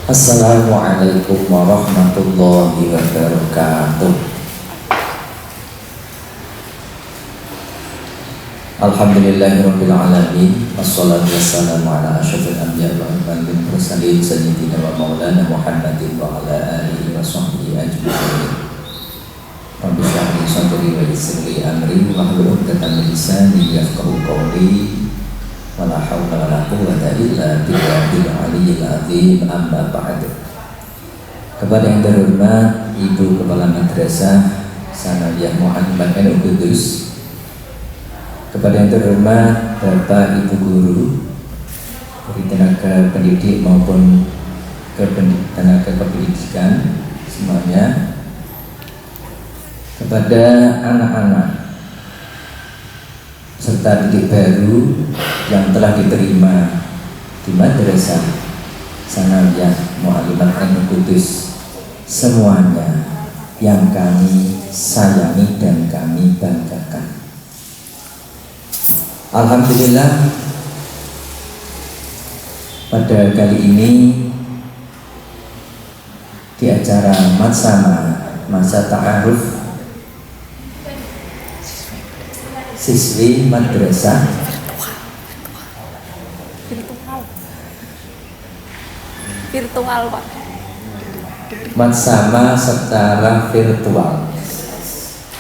Assalamualaikum warahmatullahi wabarakatuh. Alhamdulillahirabbil alamin. Wassalatu wassalamu ala asyrofil anbiya'i wal mursalin sayyidina wa maulana Muhammadin wa ala alihi wa sahbihi ajma'in. Rabbi shrah li sadri wa yassir li amri wahlul 'uqdatam min lisani yafqahu qawli. Wala haula wala quwwata illa billahil aliyyil azim. Amma ba'd. Kepada yang terhormat Ibu Kepala Madrasah Sanawiyah Muhammad NU Kudus, kepada yang terhormat Bapak Ibu Guru dari tenaga pendidik maupun tenaga kependidikan semuanya, kepada anak-anak serta didik baru yang telah diterima di Madrasah Sanawiyah Mu'allimat NU Kudus, semuanya yang kami sayangi dan kami banggakan. Alhamdulillah, pada kali ini di acara masa ta'aruf siswi madrasah virtual Pak, matsama secara virtual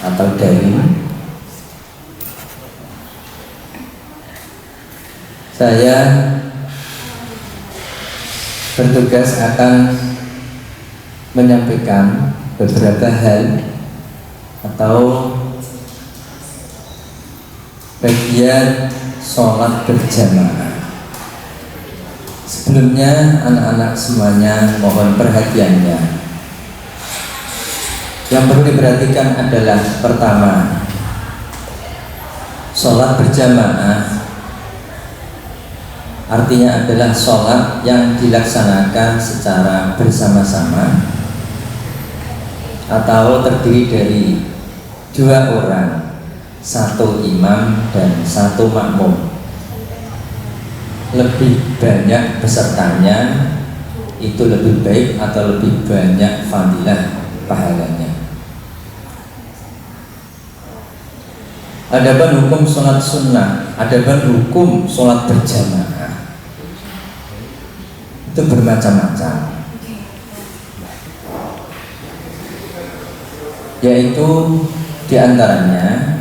atau daring, saya bertugas akan menyampaikan beberapa hal atau bagian sholat berjamaah. Sebelumnya anak-anak semuanya mohon perhatiannya. Yang perlu diperhatikan adalah pertama, sholat berjamaah artinya adalah sholat yang dilaksanakan secara bersama-sama atau terdiri dari dua orang, satu imam dan satu makmum. Lebih banyak pesertanya itu lebih baik atau lebih banyak fadilah pahalanya. Adapun hukum sholat sunnah, adapun hukum sholat berjamaah itu bermacam-macam, yaitu diantaranya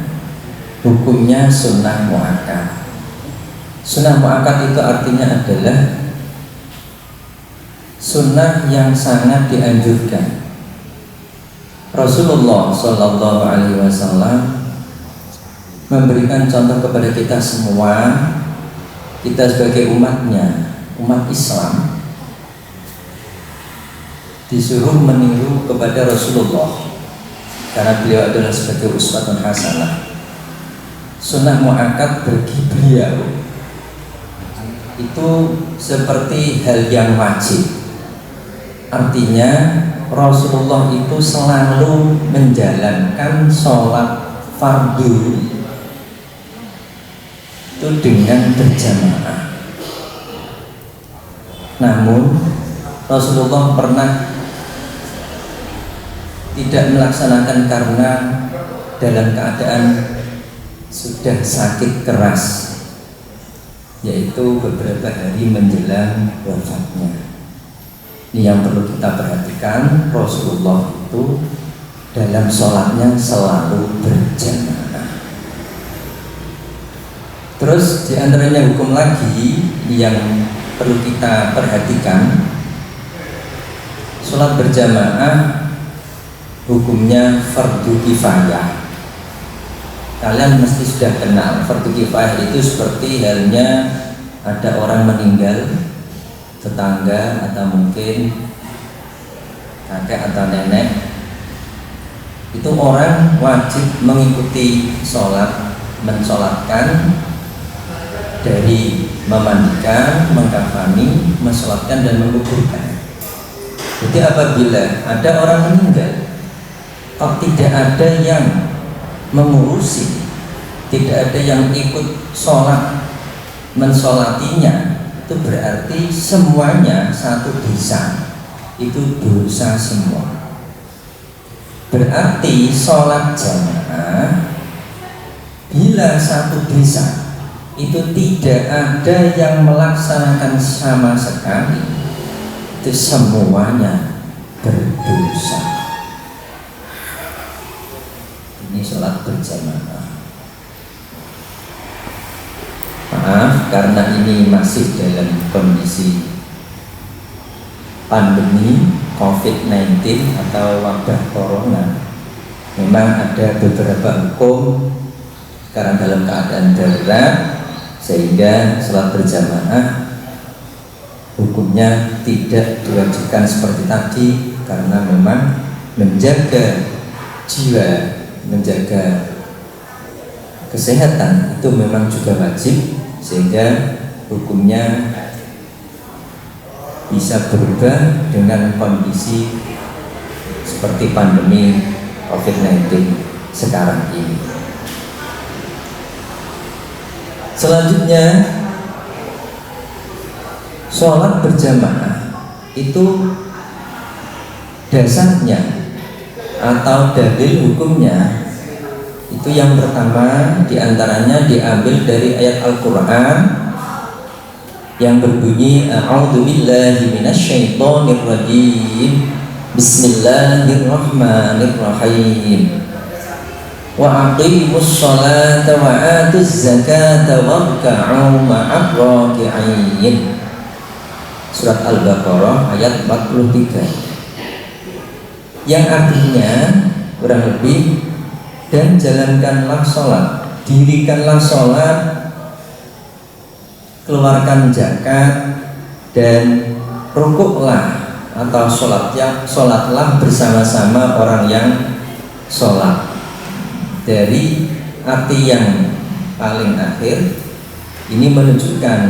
hukumnya sunnah muakkad. Sunnah muakkad itu artinya adalah sunnah yang sangat dianjurkan. Rasulullah Shallallahu Alaihi Wasallam memberikan contoh kepada kita semua, kita sebagai umatnya, umat Islam, disuruh meniru kepada Rasulullah karena beliau adalah sebagai uswatun hasanah. Sunnah muakkad bagi beliau itu seperti hal yang wajib. Artinya Rasulullah itu selalu menjalankan sholat fardu itu dengan berjamaah. Namun Rasulullah pernah tidak melaksanakan karena dalam keadaan sudah sakit keras, yaitu beberapa hari menjelang wafatnya. Ini yang perlu kita perhatikan, Rasulullah itu dalam sholatnya selalu berjamaah. Terus diantaranya hukum lagi yang perlu kita perhatikan, sholat berjamaah hukumnya fardu kifayah. Kalian mesti sudah kenal fardu kifayah itu seperti halnya ada orang meninggal, tetangga atau mungkin kakek atau nenek, itu orang wajib mengikuti sholat, mensolatkan dari memandikan, mengkafani, mensolatkan dan menguburkan. Jadi apabila ada orang meninggal, kok tidak ada yang mengurusi, tidak ada yang ikut sholat mensolatinya, itu berarti semuanya satu desa itu dosa semua. Berarti sholat jamaah bila satu desa itu tidak ada yang melaksanakan sama sekali, itu semuanya berdosa. Ini sholat berjamaah. Maaf, karena ini masih dalam kondisi pandemi COVID-19 atau wabah corona, memang ada beberapa hukum sekarang dalam keadaan darurat, sehingga sholat berjamaah hukumnya tidak diwajibkan seperti tadi, karena memang menjaga jiwa, menjaga kesehatan itu memang juga wajib, sehingga hukumnya bisa berubah dengan kondisi seperti pandemi COVID-19 sekarang ini. Selanjutnya, sholat berjamaah itu dasarnya atau dalil hukumnya itu yang pertama diantaranya diambil dari ayat Al-Quran yang berbunyi A'udzu billahi minasyaitonir rajim. Bismillahirrahmanirrahim. Wa aqimus sholata wa atuz zakata warka'u ma'ar raki'in. Surat Al-Baqarah ayat 43. Yang artinya kurang lebih, dan jalankanlah sholat, dirikanlah sholat, keluarkan zakat, dan rukuklah atau sholatlah bersama-sama orang yang sholat. Dari arti yang paling akhir ini menunjukkan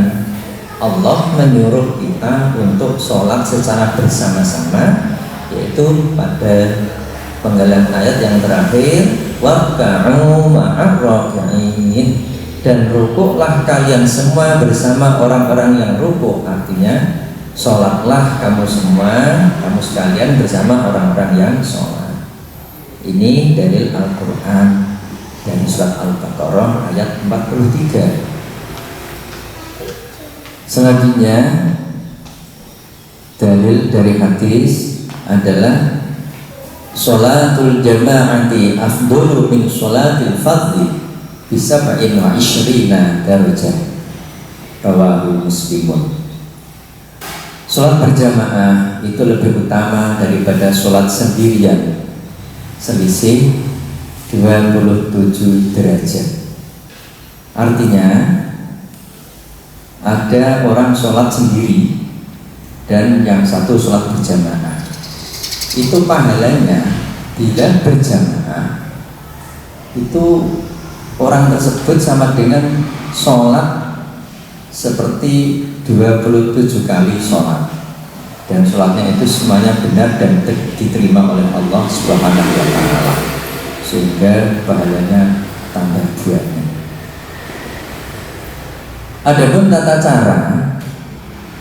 Allah menyuruh kita untuk sholat secara bersama-sama, yaitu pada penggalan ayat yang terakhir, warka'u ma'ar raki'in, dan rukuklah kalian semua bersama orang-orang yang rukuk. Artinya sholatlah kamu semua, kamu sekalian bersama orang-orang yang sholat. Ini dalil Al-Quran dari surat Al-Baqarah ayat 43. Selanjutnya dalil dari hadis adalah sholatul jama'ati afdhalu min sholatil fardhi bisab'in wa ishrina darajah. Rawahu Muslimun. Sholat berjamaah itu lebih utama daripada sholat sendirian, selisih 27 derajat. Artinya ada orang sholat sendiri dan yang satu sholat berjamaah, itu pahalanya bila berjamaah itu orang tersebut sama dengan sholat seperti 27 kali sholat, dan sholatnya itu semuanya benar dan diterima oleh Allah Subhanahu wa Ta'ala, sehingga pahalanya tambah banyak. Adapun tata cara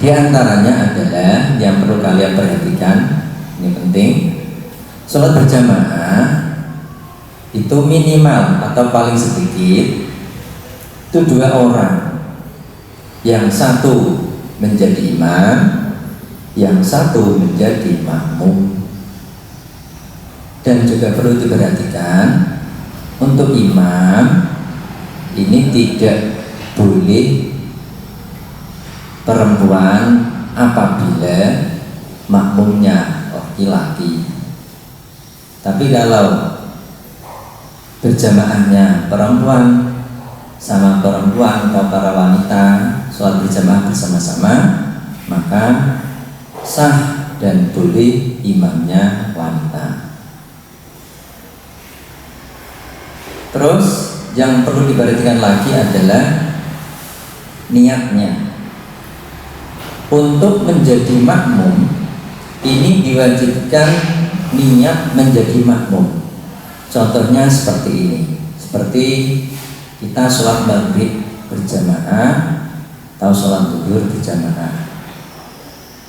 diantaranya adalah yang perlu kalian perhatikan, ini penting. Sholat berjamaah itu minimal atau paling sedikit itu 2 orang, yang satu menjadi imam, yang satu menjadi makmum. Dan juga perlu diperhatikan, untuk imam ini tidak boleh perempuan apabila makmumnya laki-laki. Tapi kalau berjamaahnya perempuan sama perempuan atau para wanita sholat berjamaah bersama-sama, maka sah dan boleh imamnya wanita. Terus yang perlu diperhatikan lagi adalah niatnya. Untuk menjadi makmum ini diwajibkan niat menjadi makmum. Contohnya seperti ini, seperti kita sholat maghrib berjamaah atau sholat zuhur berjamaah.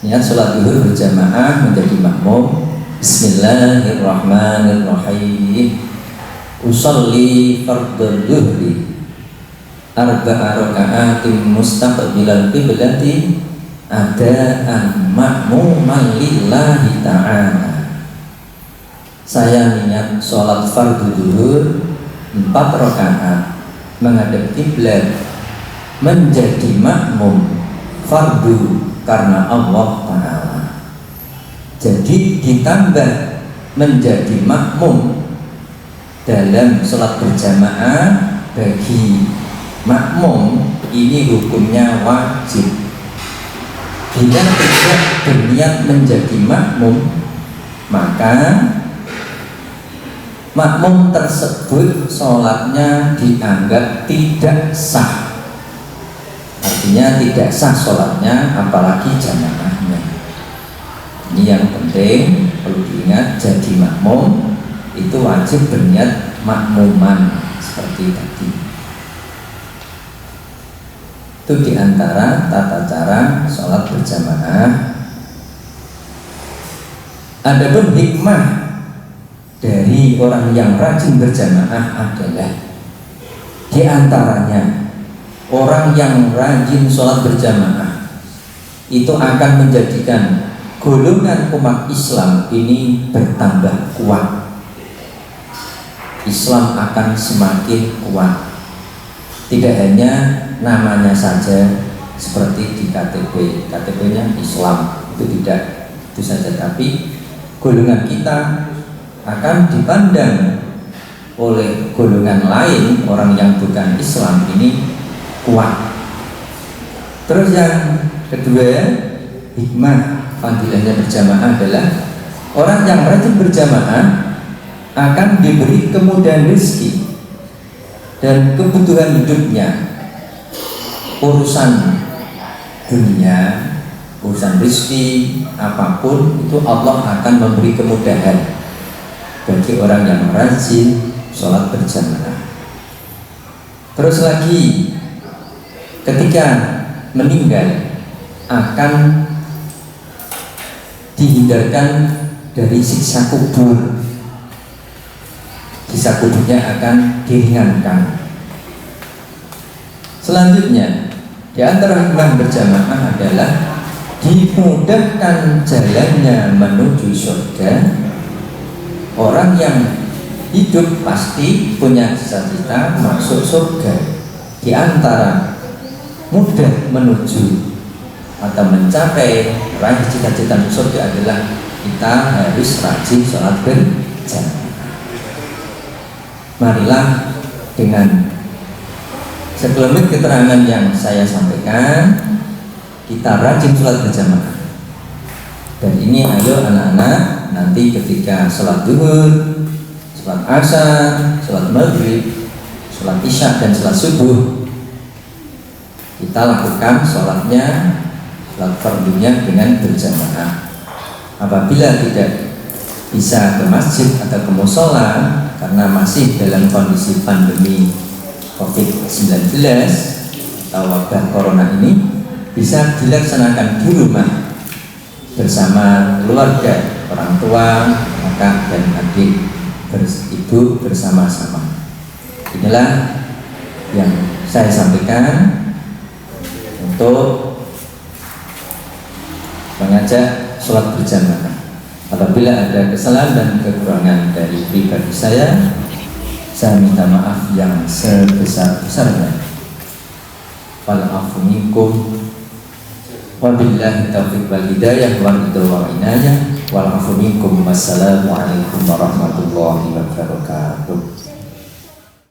Niat sholat zuhur berjamaah menjadi makmum. Bismillahirrahmanirrahim. Usolli fardhu zuhri arba'a raka'atin mustaqbilal qiblati adaan makmuman lillahi ta'ala. Saya niat sholat fardhu zuhur 4 rakaat menghadap kiblat menjadi makmum fardu karena Allah Ta'ala. Jadi ditambah menjadi makmum dalam sholat berjamaah bagi makmum ini hukumnya wajib. Bila tidak berniat menjadi makmum, maka makmum tersebut sholatnya dianggap tidak sah. Artinya tidak sah sholatnya, apalagi jamaahnya. Ini yang penting perlu diingat, jadi makmum itu wajib berniat makmuman seperti tadi. Itu diantara tata cara sholat berjamaah. Adapun hikmah dari orang yang rajin berjamaah adalah diantaranya orang yang rajin sholat berjamaah itu akan menjadikan golongan umat Islam ini bertambah kuat. Islam akan semakin kuat. Tidak hanya namanya saja seperti di KTP, KTP-nya Islam, itu tidak itu saja, tapi golongan kita akan dipandang oleh golongan lain, orang yang bukan Islam ini kuat. Terus yang kedua, hikmah fadilahnya berjamaah adalah orang yang rajin berjamaah akan diberi kemudahan rezeki dan kebutuhan hidupnya. Urusan dunia, urusan rezeki, apapun itu Allah akan memberi kemudahan bagi orang yang rajin sholat berjamaah. Terus lagi, ketika meninggal akan dihindarkan dari siksa kubur. Siksa kuburnya akan diringankan. Selanjutnya, di antara hikmah berjamaah adalah dimudahkan jalannya menuju surga. Orang yang hidup pasti punya cita-cita masuk surga. Di antara mudah menuju atau mencapai raih cita-cita surga adalah kita harus rajin sholat berjamaah. Marilah dengan sekelumit keterangan yang saya sampaikan, kita rajin sholat berjamaah. Dan ini ayo anak-anak, nanti ketika sholat zuhur, sholat asar, sholat maghrib, sholat isya dan sholat subuh, kita lakukan sholatnya, sholat fardunya dengan berjamaah. Apabila tidak bisa ke masjid atau ke musola karena masih dalam kondisi pandemi COVID-19 atau wabah corona ini, bisa dilaksanakan di rumah bersama keluarga, orang tua, kakak dan adik, ibu bersama-sama. Inilah yang saya sampaikan untuk mengajak sholat berjamaah. Apabila ada kesalahan dan kekurangan dari pribadi saya minta maaf yang sebesar-besarnya. Wal afu minkum. Wabillahi taufiq wal hidayah wal ridha wal inayah. Wal afu minkum. Wassalamualaikum warahmatullahi wabarakatuh.